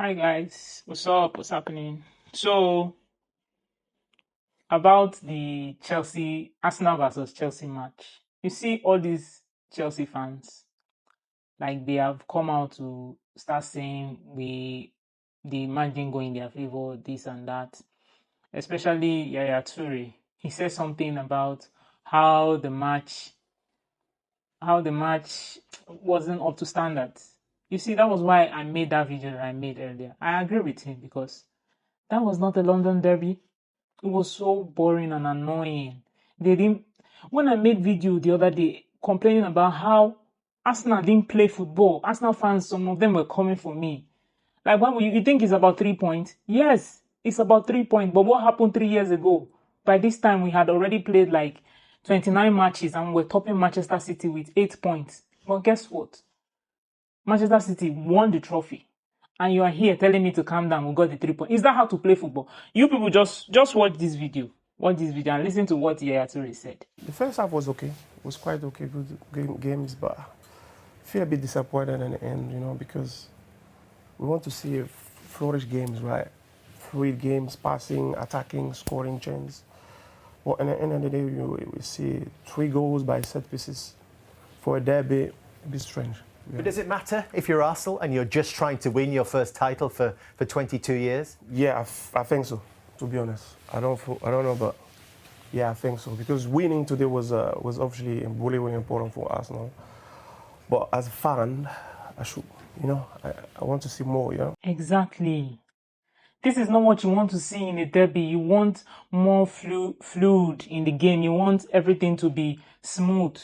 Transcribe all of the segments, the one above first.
Hi guys, what's up? What's happening? So, about the Chelsea Arsenal versus Chelsea match, you see all these Chelsea fans, like they have come out to start saying the match didn't go in their favor, this and that. Especially Yaya Toure, he said something about how the match wasn't up to standards. You see, that was why I made that video that I made earlier. I agree with him because that was not a London derby. It was so boring and annoying. They didn't. When I made video the other day complaining about how Arsenal didn't play football, Arsenal fans, some of them were coming for me. Like, why would you think it's about 3 points? Yes, it's about 3 points. But what happened 3 years ago? By this time, we had already played like 29 matches and we're topping Manchester City with 8 points. But guess what? Manchester City won the trophy. And you are here telling me to calm down. We got the 3 points. Is that how to play football? You people just watch this video. Watch this video and listen to what Yaya Toure said. The first half was okay. It was quite okay, good games, but I feel a bit disappointed in the end, because we want to see flourish games, right? Fluid games, passing, attacking, scoring chances. Well, at the end of the day, we see 3 goals by set pieces for a derby. A bit strange. Yeah. But does it matter if you're Arsenal and you're just trying to win your first title for 22 years? Yeah, I think so. To be honest, I don't know, but yeah, I think so because winning today was obviously really, really important for Arsenal. But as a fan, I should, I want to see more. Exactly. This is not what you want to see in a derby. You want more fluid in the game. You want everything to be smooth.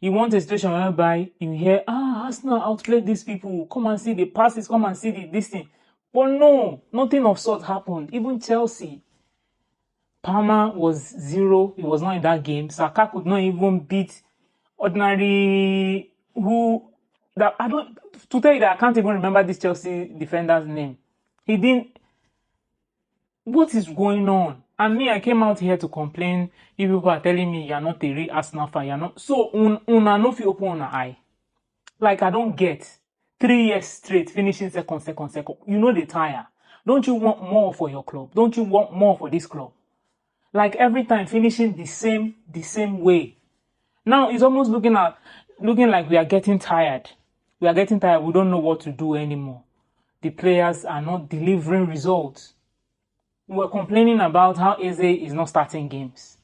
You want a situation whereby you hear, Arsenal outplayed these people. Come and see the passes. Come and see this thing. But no, nothing of sort happened. Even Chelsea. Palmer was 0. He was not in that game. Saka could not even beat ordinary to tell you that I can't even remember this Chelsea defender's name. He didn't. What is going on? And me, I came out here to complain. You people are telling me you're not a real Arsenal fan. You're not. So, una no fi open una eye. Like, I don't get 3 years straight finishing second. You know they tire. Don't you want more for your club? Don't you want more for this club? Like, every time finishing the same way. Now, it's almost looking like we are getting tired. We are getting tired. We don't know what to do anymore. The players are not delivering results. We're complaining about how Eze is not starting games.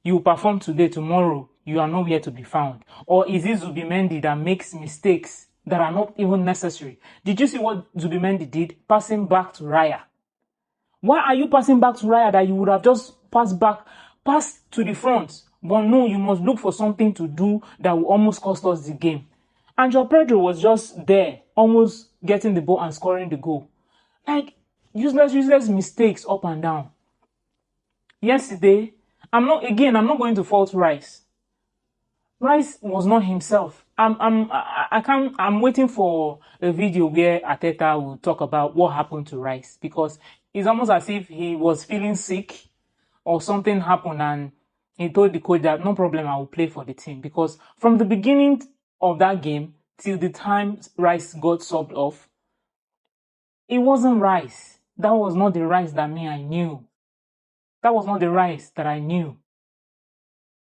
You perform today, tomorrow, you are nowhere to be found. Or is it Zubimendi that makes mistakes that are not even necessary? Did you see what Zubimendi did? Passing back to Raya. Why are you passing back to Raya that you would have just passed to the front? But no, you must look for something to do that will almost cost us the game. And Pedro was just there, almost getting the ball and scoring the goal. Like, useless mistakes up and down. Yesterday, I'm not going to fault Rice. Rice was not himself. I'm waiting for a video where Arteta will talk about what happened to Rice because it's almost as if he was feeling sick or something happened and he told the coach that no problem, I will play for the team. Because from the beginning of that game till the time Rice got subbed off, it wasn't Rice. That was not the Rice that I knew. That was not the Rice that I knew.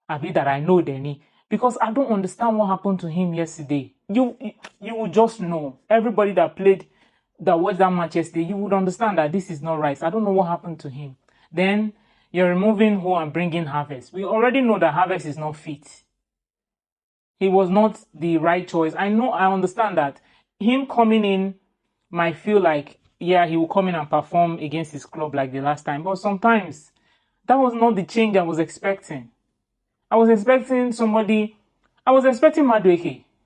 That I know, Denny. Because I don't understand what happened to him yesterday. You would just know. Everybody that watched that match yesterday, you would understand that this is not Rice. I don't know what happened to him. Then you're removing Ho and bringing Havertz. We already know that Havertz is not fit. He was not the right choice. I understand that. Him coming in might feel like, yeah, he will come in and perform against his club like the last time. But sometimes, that was not the change I was expecting. I was expecting Madueke,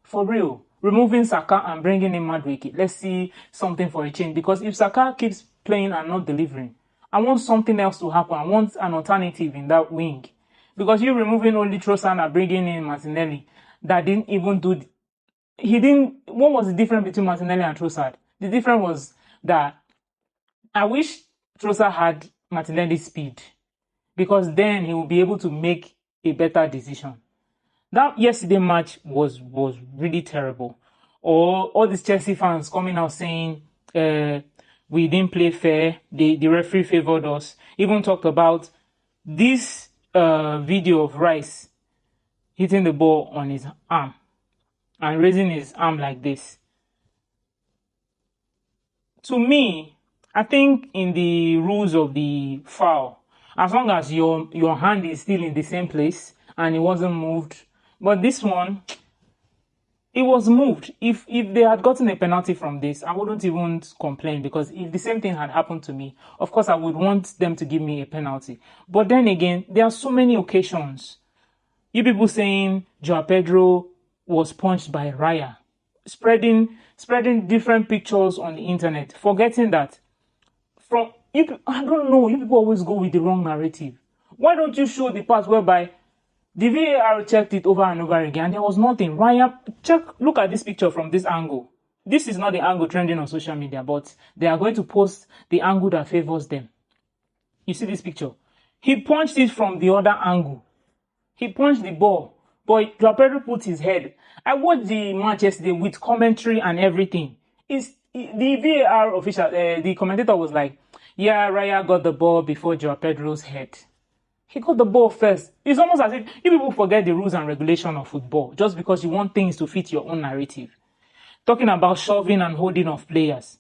for real. Removing Saka and bringing in Madueke. Let's see something for a change. Because if Saka keeps playing and not delivering, I want something else to happen. I want an alternative in that wing. Because you're removing only Trossard and bringing in Martinelli. That didn't even do... What was the difference between Martinelli and Trossard? The difference was that I wish Trossard had Martinelli's speed. Because then he will be able to make a better decision. That yesterday match was really terrible. Or all these Chelsea fans coming out saying we didn't play fair. The referee favored us. Even talked about this video of Rice hitting the ball on his arm and raising his arm like this. To me, I think in the rules of the foul, as long as your hand is still in the same place and it wasn't moved, but this one, it was moved. If they had gotten a penalty from this, I wouldn't even complain, because if the same thing had happened to me, of course I would want them to give me a penalty. But then again, there are so many occasions. You people saying Joao Pedro was punched by Raya, spreading different pictures on the internet, forgetting that I don't know, you people always go with the wrong narrative. Why don't you show the part whereby the VAR checked it over and over again and there was nothing? Raya, look at this picture from this angle. This is not the angle trending on social media, but they are going to post the angle that favors them. You see this picture? He punched it from the other angle. He punched the ball, but Joao Pedro put his head. I watched the match yesterday with commentary and everything. The VAR official, the commentator was like, yeah, Raya got the ball before Joao Pedro's head. He got the ball first. It's almost as if you people forget the rules and regulation of football just because you want things to fit your own narrative. Talking about shoving and holding of players.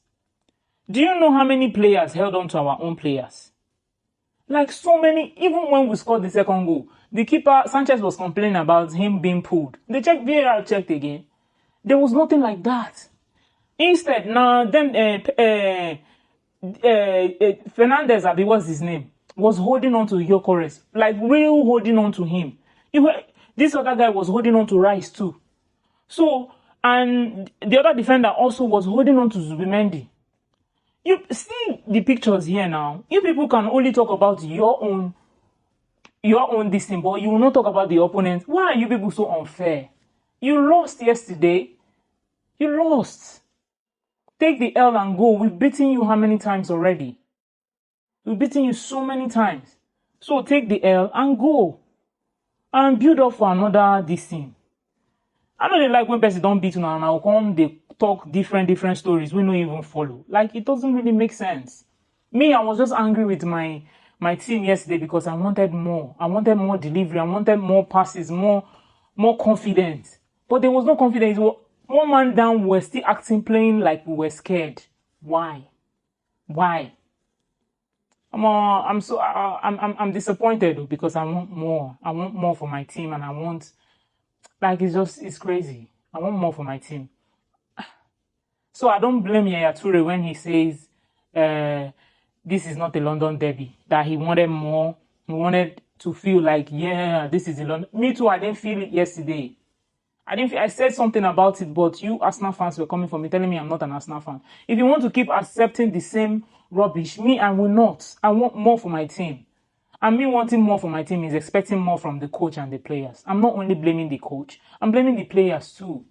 Do you know how many players held on to our own players? Like so many, even when we scored the second goal, the keeper, Sanchez, was complaining about him being pulled. They checked, VAR checked again. There was nothing like that. Instead, now, Fernandez, what's his name, was holding on to Gyökeres, like real holding on to him. This other guy was holding on to Rice too. So, and the other defender also was holding on to Zubimendi. You see the pictures here now. You people can only talk about your own this thing, but you will not talk about the opponent. Why are you people so unfair? You lost yesterday. You lost. Take the L and go. We've beaten you how many times already? We've beaten you so many times. So take the L and go. And build up for another this thing. I know they like when person don't beat you now come, they talk different stories we don't even follow. Like, it doesn't really make sense. Me, I was just angry with my team yesterday because I wanted more. I wanted more delivery. I wanted more passes, more confidence. But there was no confidence. One man down, we're still playing like we were scared. Why? I'm disappointed because I want more. I want more for my team, and I want, like, it's crazy. I want more for my team. So I don't blame Yaya Toure when he says this is not a London derby, that he wanted more. He wanted to feel like, yeah, this is a London. Me too, I didn't feel it yesterday. I said something about it, but you Arsenal fans were coming for me, telling me I'm not an Arsenal fan. If you want to keep accepting the same rubbish, me, I will not. I want more for my team. And me wanting more for my team is expecting more from the coach and the players. I'm not only blaming the coach, I'm blaming the players too.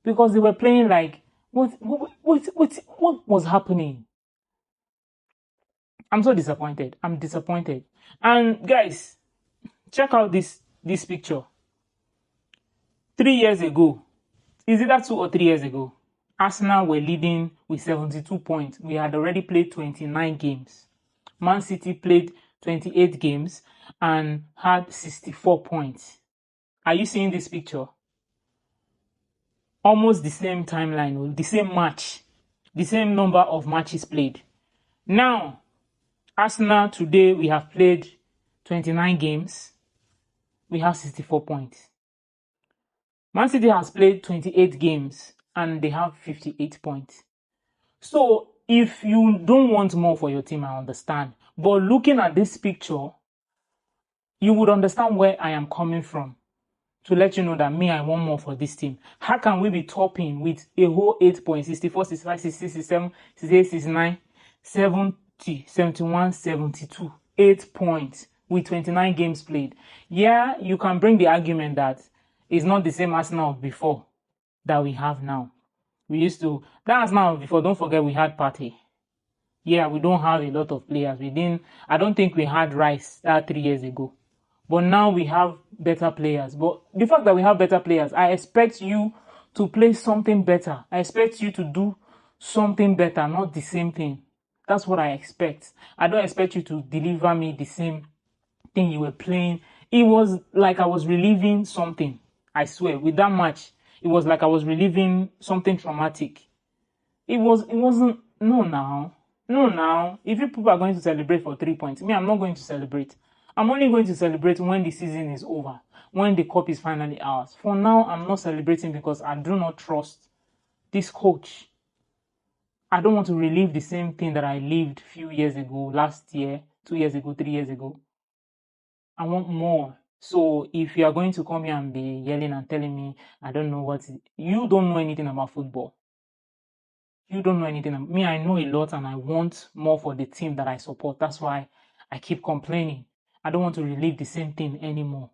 Because they were playing like, what was happening? I'm so disappointed. I'm disappointed. And guys, check out this picture. 3 years ago, is it that 2 or 3 years ago, Arsenal were leading with 72 points. We had already played 29 games. Man City played 28 games and had 64 points. Are you seeing this picture? Almost the same timeline, the same match, the same number of matches played. Now, Arsenal today, we have played 29 games. We have 64 points. Man City has played 28 games and they have 58 points. So, if you don't want more for your team, I understand. But looking at this picture, you would understand where I am coming from. To let you know that me, I want more for this team. How can we be topping with a whole 8 points, 64, 65, 66, 67, 68, 69, 70, 71, 72, 8 points with 29 games played? Yeah, you can bring the argument that it's not the same Arsenal before that we have now. We used to, that Arsenal before, don't forget we had Partey. Yeah, we don't have a lot of players. I don't think we had Rice 3 years ago. But now we have better players. But the fact that we have better players, I expect you to play something better. I expect you to do something better, not the same thing. That's what I expect. I don't expect you to deliver me the same thing you were playing. It was like I was reliving something. I swear, with that match, it was like I was reliving something traumatic. It wasn't. No, now. If you people are going to celebrate for 3 points, me, I'm not going to celebrate. I'm only going to celebrate when the season is over, when the cup is finally ours. For now, I'm not celebrating because I do not trust this coach. I don't want to relive the same thing that I lived a few years ago, last year, 2 years ago, 3 years ago. I want more. So if you are going to come here and be yelling and telling me, I don't know you don't know anything about football. You don't know anything. Me, I know a lot and I want more for the team that I support. That's why I keep complaining. I don't want to relive the same thing anymore.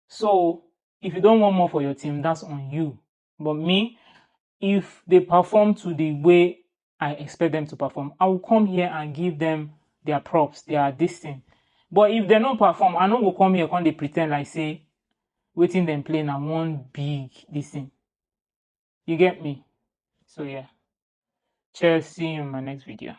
So if you don't want more for your team, that's on you. But me, if they perform to the way I expect them to perform, I will come here and give them their props, their this thing. But if they don't perform, I no go come here and they pretend like say waiting them playing and one big this thing. You get me? So yeah. Cheers, see you in my next video.